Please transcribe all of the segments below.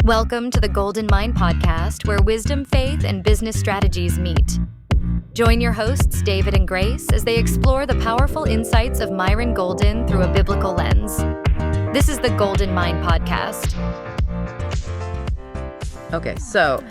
Welcome to the Golden Mind podcast, where wisdom, faith, and business strategies meet. Join your hosts, David and Grace, as they explore the powerful insights of Myron Golden through a biblical lens. This is the Golden Mind podcast. Okay, so,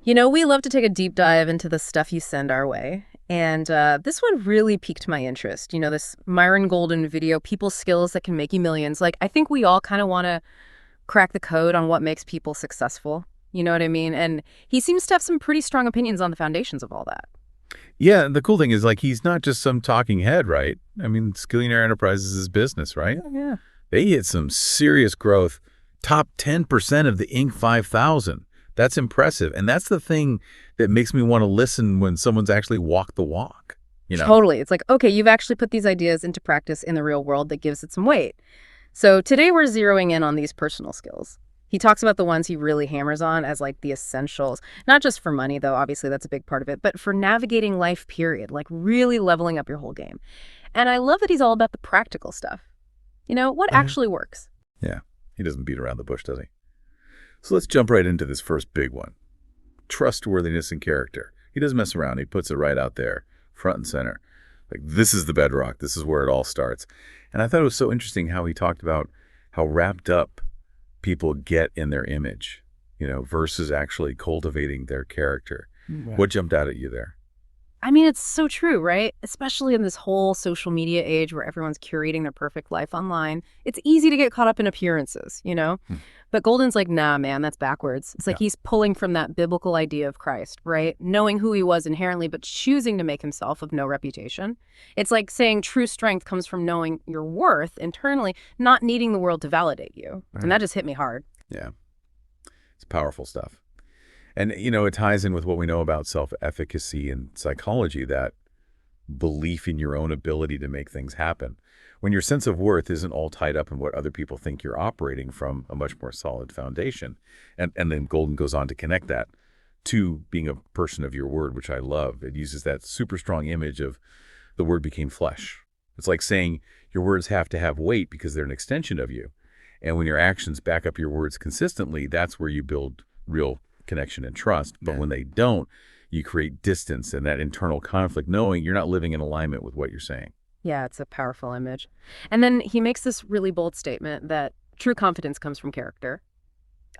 we love to take a deep dive into the stuff you send our way. And this one really piqued my interest. This Myron Golden video, People Skills That Can Make You Millions. I think we all kind of want to crack the code on what makes people successful. You know what I mean? And he seems to have some pretty strong opinions on the foundations of all that. Yeah, the cool thing is, he's not just some talking head, right? I mean, Skillionaire Enterprises is business, right? Yeah. They hit some serious growth. Top 10% of the Inc. 5000. That's impressive. And that's the thing that makes me want to listen when someone's actually walked the walk. Totally. It's like, okay, you've actually put these ideas into practice in the real world that gives it some weight. So today we're zeroing in on these personal skills. He talks about the ones he really hammers on as the essentials, not just for money, though, obviously that's a big part of it, but for navigating life, period, really leveling up your whole game. And I love that he's all about the practical stuff. What actually works. Yeah, he doesn't beat around the bush, does he? So let's jump right into this first big one. Trustworthiness and character. He doesn't mess around. He puts it right out there, front and center. This is the bedrock. This is where it all starts. And I thought it was so interesting how he talked about how wrapped up people get in their image, versus actually cultivating their character. Right. What jumped out at you there? I mean, it's so true, right? Especially in this whole social media age where everyone's curating their perfect life online. It's easy to get caught up in appearances, But Golden's like, nah, man, that's backwards. It's he's pulling from that biblical idea of Christ, right? Knowing who he was inherently, but choosing to make himself of no reputation. It's like saying true strength comes from knowing your worth internally, not needing the world to validate you. Right. And that just hit me hard. Yeah. It's powerful stuff. And, it ties in with what we know about self-efficacy and psychology, that belief in your own ability to make things happen. When your sense of worth isn't all tied up in what other people think you're operating from a much more solid foundation. And then Golden goes on to connect that to being a person of your word, which I love. It uses that super strong image of the word became flesh. It's like saying your words have to have weight because they're an extension of you. And when your actions back up your words consistently, that's where you build real connection and trust. But when they don't, you create distance and that internal conflict, knowing you're not living in alignment with what you're saying. Yeah, it's a powerful image. And then he makes this really bold statement that true confidence comes from character,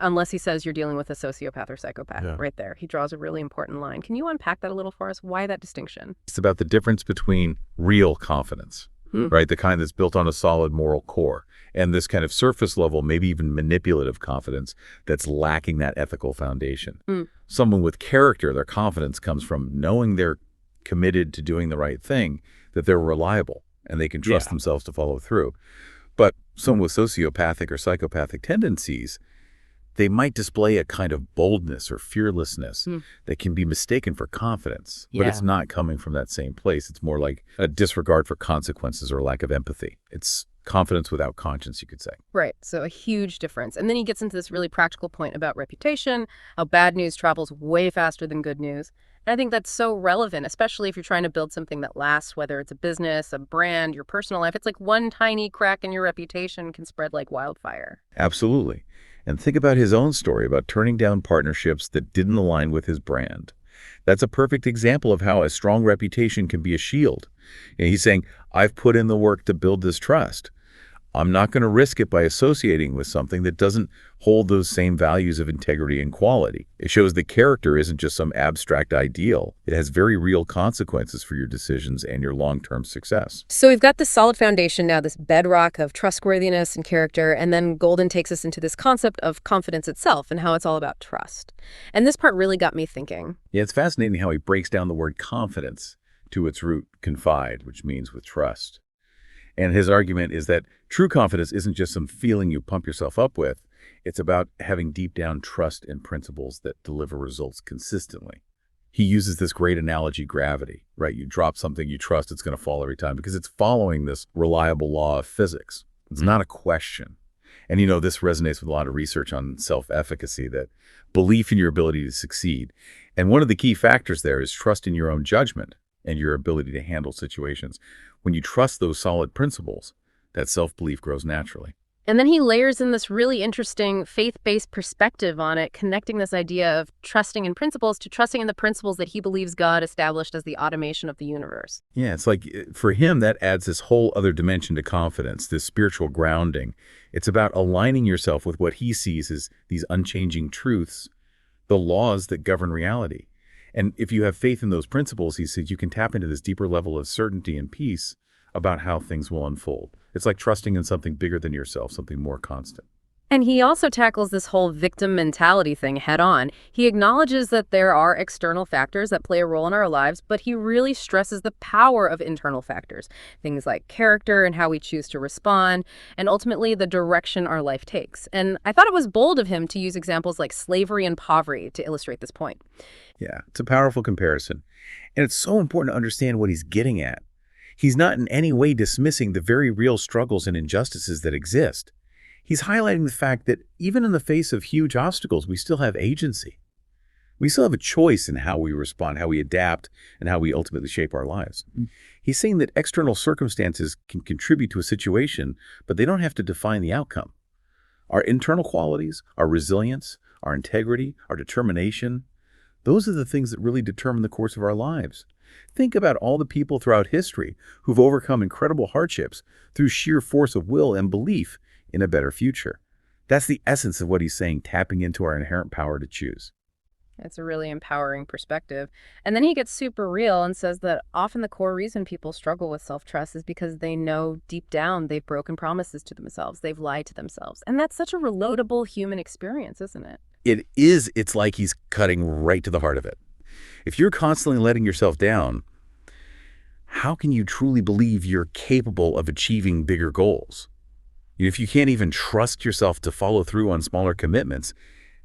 unless he says you're dealing with a sociopath or psychopath. Yeah. Right there. He draws a really important line. Can you unpack that a little for us? Why that distinction? It's about the difference between real confidence, right? The kind that's built on a solid moral core, and this kind of surface level, maybe even manipulative confidence that's lacking that ethical foundation. Someone with character, their confidence comes from knowing they're committed to doing the right thing, that they're reliable and they can trust themselves to follow through. But someone with sociopathic or psychopathic tendencies, they might display a kind of boldness or fearlessness that can be mistaken for confidence, but it's not coming from that same place. It's more like a disregard for consequences or lack of empathy. It's confidence without conscience, you could say. Right. So a huge difference. And then he gets into this really practical point about reputation, how bad news travels way faster than good news. And I think that's so relevant, especially if you're trying to build something that lasts, whether it's a business, a brand, your personal life. It's like one tiny crack in your reputation can spread like wildfire. Absolutely. And think about his own story about turning down partnerships that didn't align with his brand. That's a perfect example of how a strong reputation can be a shield. He's saying, I've put in the work to build this trust. I'm not going to risk it by associating with something that doesn't hold those same values of integrity and quality. It shows that character isn't just some abstract ideal. It has very real consequences for your decisions and your long-term success. So we've got this solid foundation now, this bedrock of trustworthiness and character, and then Golden takes us into this concept of confidence itself and how it's all about trust. And this part really got me thinking. Yeah, it's fascinating how he breaks down the word confidence to its root, confide, which means with trust. And his argument is that true confidence isn't just some feeling you pump yourself up with. It's about having deep down trust in principles that deliver results consistently. He uses this great analogy, gravity, right? You drop something you trust, it's going to fall every time because it's following this reliable law of physics. It's not a question. And this resonates with a lot of research on self-efficacy, that belief in your ability to succeed. And one of the key factors there is trust in your own judgment and your ability to handle situations. When you trust those solid principles, that self-belief grows naturally. And then he layers in this really interesting faith-based perspective on it, connecting this idea of trusting in principles to trusting in the principles that he believes God established as the automation of the universe. Yeah, it's like for him, that adds this whole other dimension to confidence, this spiritual grounding. It's about aligning yourself with what he sees as these unchanging truths, the laws that govern reality. And if you have faith in those principles, he says, you can tap into this deeper level of certainty and peace about how things will unfold. It's like trusting in something bigger than yourself, something more constant. And he also tackles this whole victim mentality thing head on. He acknowledges that there are external factors that play a role in our lives, but he really stresses the power of internal factors, things like character and how we choose to respond, and ultimately the direction our life takes. And I thought it was bold of him to use examples like slavery and poverty to illustrate this point. Yeah, it's a powerful comparison. And it's so important to understand what he's getting at. He's not in any way dismissing the very real struggles and injustices that exist. He's highlighting the fact that even in the face of huge obstacles, we still have agency. We still have a choice in how we respond, how we adapt, and how we ultimately shape our lives. He's saying that external circumstances can contribute to a situation, but they don't have to define the outcome. Our internal qualities, our resilience, our integrity, our determination, those are the things that really determine the course of our lives. Think about all the people throughout history who've overcome incredible hardships through sheer force of will and belief in a better future. That's the essence of what he's saying, tapping into our inherent power to choose. It's a really empowering perspective. And then he gets super real and says that often the core reason people struggle with self-trust is because they know deep down they've broken promises to themselves. They've lied to themselves. And that's such a relatable human experience, isn't it? It is. It's like he's cutting right to the heart of it. If you're constantly letting yourself down, how can you truly believe you're capable of achieving bigger goals? If you can't even trust yourself to follow through on smaller commitments,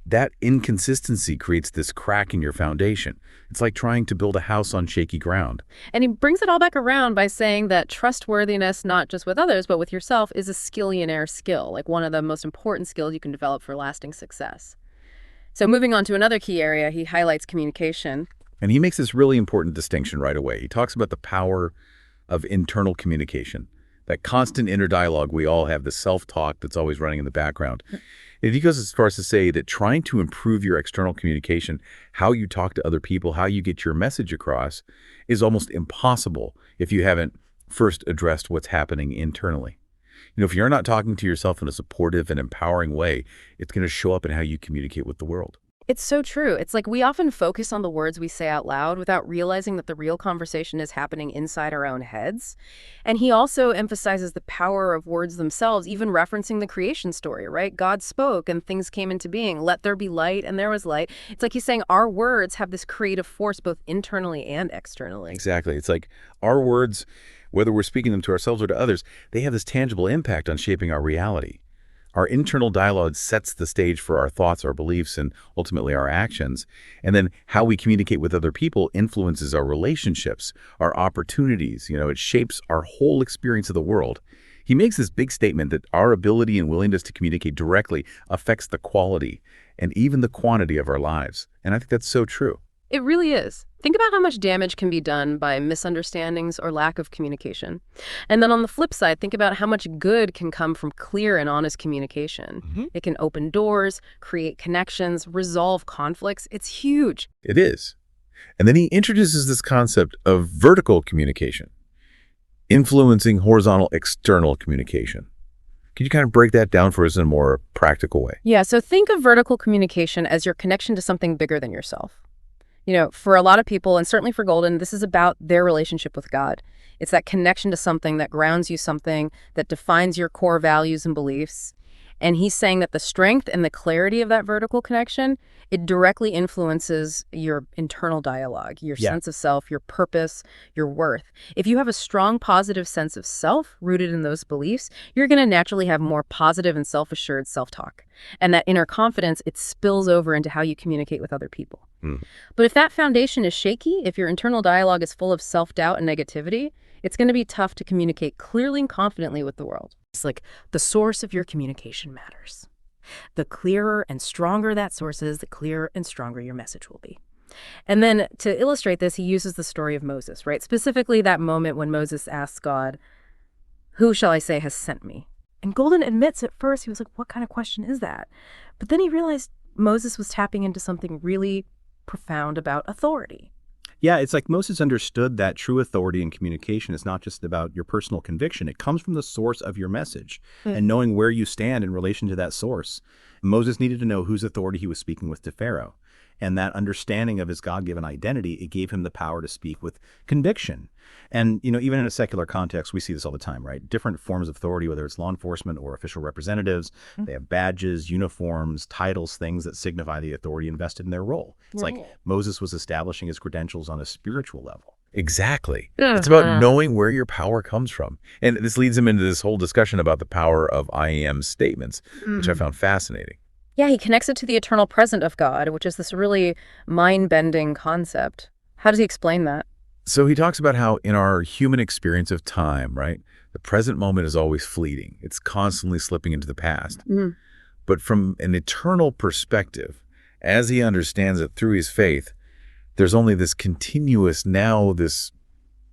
that inconsistency creates this crack in your foundation. It's like trying to build a house on shaky ground. And he brings it all back around by saying that trustworthiness, not just with others, but with yourself, is a skillionaire skill, like one of the most important skills you can develop for lasting success. So moving on to another key area, he highlights communication. And he makes this really important distinction right away. He talks about the power of internal communication, that constant inner dialogue we all have, the self-talk that's always running in the background. And he goes as far as to say that trying to improve your external communication, how you talk to other people, how you get your message across, is almost impossible if you haven't first addressed what's happening internally. If you're not talking to yourself in a supportive and empowering way, it's going to show up in how you communicate with the world. It's so true. It's like we often focus on the words we say out loud without realizing that the real conversation is happening inside our own heads. And he also emphasizes the power of words themselves, even referencing the creation story, right? God spoke and things came into being. Let there be light, and there was light. It's like he's saying our words have this creative force both internally and externally. Exactly. It's like our words, whether we're speaking them to ourselves or to others, they have this tangible impact on shaping our reality. Our internal dialogue sets the stage for our thoughts, our beliefs, and ultimately our actions. And then how we communicate with other people influences our relationships, our opportunities. It shapes our whole experience of the world. He makes this big statement that our ability and willingness to communicate directly affects the quality and even the quantity of our lives. And I think that's so true. It really is. Think about how much damage can be done by misunderstandings or lack of communication. And then on the flip side, think about how much good can come from clear and honest communication. It can open doors, create connections, resolve conflicts. It's huge. It is. And then he introduces this concept of vertical communication, influencing horizontal external communication. Could you kind of break that down for us in a more practical way? Yeah, so think of vertical communication as your connection to something bigger than yourself. For a lot of people, and certainly for Golden, this is about their relationship with God. It's that connection to something that grounds you, something that defines your core values and beliefs. And he's saying that the strength and the clarity of that vertical connection, it directly influences your internal dialogue, your sense of self, your purpose, your worth. If you have a strong, positive sense of self rooted in those beliefs, you're going to naturally have more positive and self-assured self-talk. And that inner confidence, it spills over into how you communicate with other people. But if that foundation is shaky, if your internal dialogue is full of self-doubt and negativity, it's going to be tough to communicate clearly and confidently with the world. It's like the source of your communication matters. The clearer and stronger that source is, the clearer and stronger your message will be. And then to illustrate this, he uses the story of Moses, right? Specifically that moment when Moses asks God, "Who shall I say has sent me?" And Golden admits at first, he was like, what kind of question is that? But then he realized Moses was tapping into something really profound about authority. Yeah, it's like Moses understood that true authority in communication is not just about your personal conviction. It comes from the source of your message and knowing where you stand in relation to that source. Moses needed to know whose authority he was speaking with to Pharaoh. And that understanding of his God-given identity, it gave him the power to speak with conviction. And, even in a secular context, we see this all the time, right? Different forms of authority, whether it's law enforcement or official representatives, they have badges, uniforms, titles, things that signify the authority invested in their role. It's like Moses was establishing his credentials on a spiritual level. Exactly. It's about knowing where your power comes from. And this leads him into this whole discussion about the power of I am statements, which I found fascinating. Yeah, he connects it to the eternal present of God, which is this really mind-bending concept. How does he explain that? So he talks about how in our human experience of time, right, the present moment is always fleeting. It's constantly slipping into the past. But from an eternal perspective, as he understands it through his faith, there's only this continuous now, this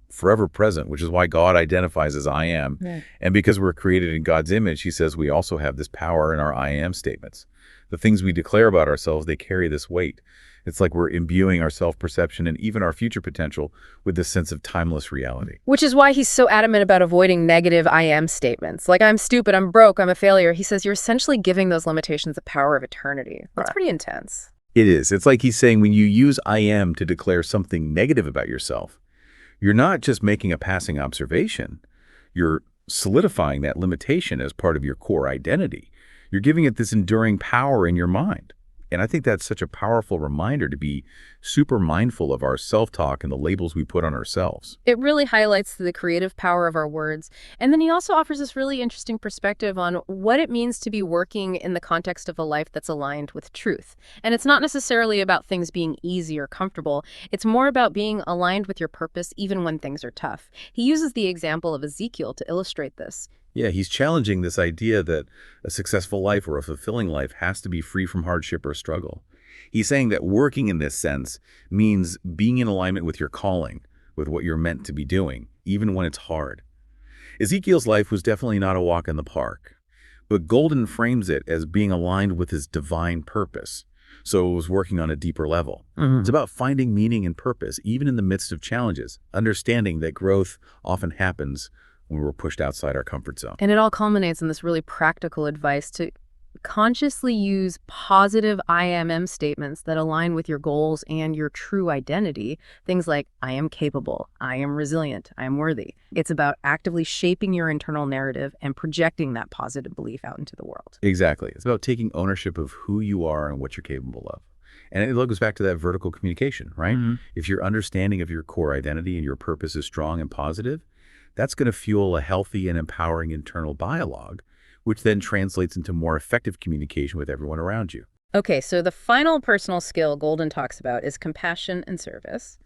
forever present, which is why God identifies as I am. And because we're created in God's image, he says we also have this power in our I am statements. The things we declare about ourselves, they carry this weight. It's like we're imbuing our self-perception and even our future potential with this sense of timeless reality. Which is why he's so adamant about avoiding negative I am statements. Like, I'm stupid, I'm broke, I'm a failure. He says you're essentially giving those limitations the power of eternity. That's pretty intense. It is. It's like he's saying when you use I am to declare something negative about yourself, you're not just making a passing observation. You're solidifying that limitation as part of your core identity. You're giving it this enduring power in your mind. And I think that's such a powerful reminder to be super mindful of our self-talk and the labels we put on ourselves. It really highlights the creative power of our words. And then he also offers this really interesting perspective on what it means to be working in the context of a life that's aligned with truth. And it's not necessarily about things being easy or comfortable. It's more about being aligned with your purpose even when things are tough. He uses the example of Ezekiel to illustrate this. Yeah, he's challenging this idea that a successful life or a fulfilling life has to be free from hardship or struggle. He's saying that working in this sense means being in alignment with your calling, with what you're meant to be doing, even when it's hard. Ezekiel's life was definitely not a walk in the park, but Golden frames it as being aligned with his divine purpose. So it was working on a deeper level. It's about finding meaning and purpose, even in the midst of challenges, understanding that growth often happens when we're pushed outside our comfort zone. And it all culminates in this really practical advice to consciously use positive I am statements that align with your goals and your true identity. Things like, I am capable, I am resilient, I am worthy. It's about actively shaping your internal narrative and projecting that positive belief out into the world. Exactly. It's about taking ownership of who you are and what you're capable of. And it goes back to that vertical communication, right? If your understanding of your core identity and your purpose is strong and positive, that's going to fuel a healthy and empowering internal dialogue, which then translates into more effective communication with everyone around you. Okay, so the final personal skill Golden talks about is compassion and service.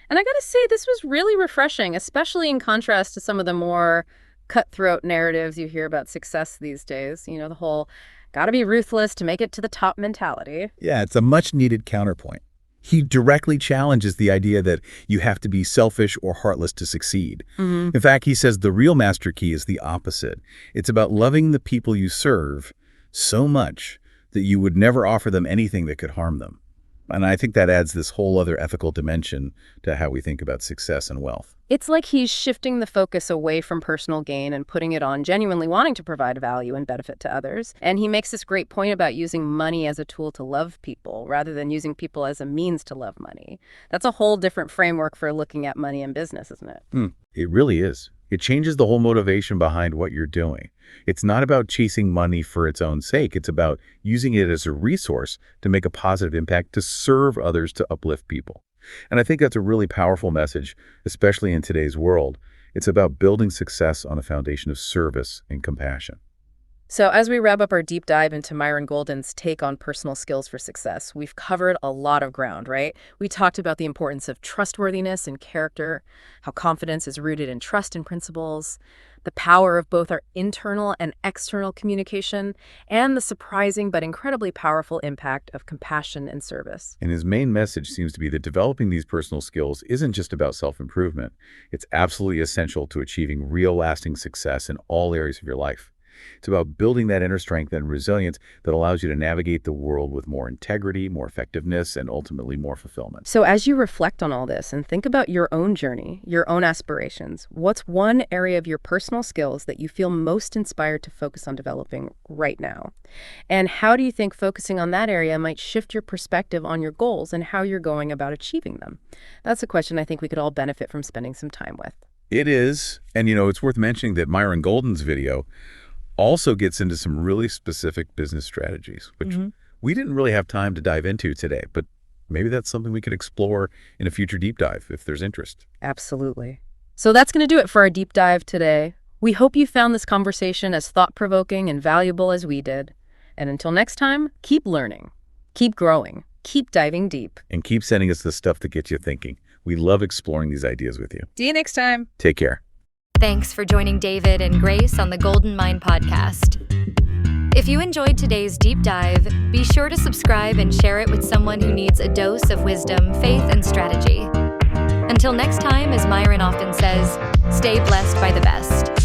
And I gotta say, this was really refreshing, especially in contrast to some of the more cutthroat narratives you hear about success these days. You know, the whole gotta be ruthless to make it to the top mentality. Yeah, it's a much needed counterpoint. He directly challenges the idea that you have to be selfish or heartless to succeed. In fact, he says the real master key is the opposite. It's about loving the people you serve so much that you would never offer them anything that could harm them. And I think that adds this whole other ethical dimension to how we think about success and wealth. It's like he's shifting the focus away from personal gain and putting it on genuinely wanting to provide value and benefit to others. And he makes this great point about using money as a tool to love people rather than using people as a means to love money. That's a whole different framework for looking at money and business, isn't it? It really is. It changes the whole motivation behind what you're doing. It's not about chasing money for its own sake. It's about using it as a resource to make a positive impact, to serve others, to uplift people. And I think that's a really powerful message, especially in today's world. It's about building success on a foundation of service and compassion. So as we wrap up our deep dive into Myron Golden's take on personal skills for success, we've covered a lot of ground, right? We talked about the importance of trustworthiness and character, how confidence is rooted in trust and principles, the power of both our internal and external communication, and the surprising but incredibly powerful impact of compassion and service. And his main message seems to be that developing these personal skills isn't just about self-improvement. It's absolutely essential to achieving real lasting success in all areas of your life. It's about building that inner strength and resilience that allows you to navigate the world with more integrity, more effectiveness, and ultimately more fulfillment. So as you reflect on all this and think about your own journey, your own aspirations, what's one area of your personal skills that you feel most inspired to focus on developing right now? And how do you think focusing on that area might shift your perspective on your goals and how you're going about achieving them? That's a question I think we could all benefit from spending some time with. It is. And, it's worth mentioning that Myron Golden's video also gets into some really specific business strategies, which we didn't really have time to dive into today, but maybe that's something we could explore in a future deep dive if there's interest. Absolutely. So that's going to do it for our deep dive today. We hope you found this conversation as thought-provoking and valuable as we did. And until next time, keep learning, keep growing, keep diving deep. And keep sending us the stuff that gets you thinking. We love exploring these ideas with you. See you next time. Take care. Thanks for joining David and Grace on the Golden Mind podcast. If you enjoyed today's deep dive, be sure to subscribe and share it with someone who needs a dose of wisdom, faith, and strategy. Until next time, as Myron often says, stay blessed by the best.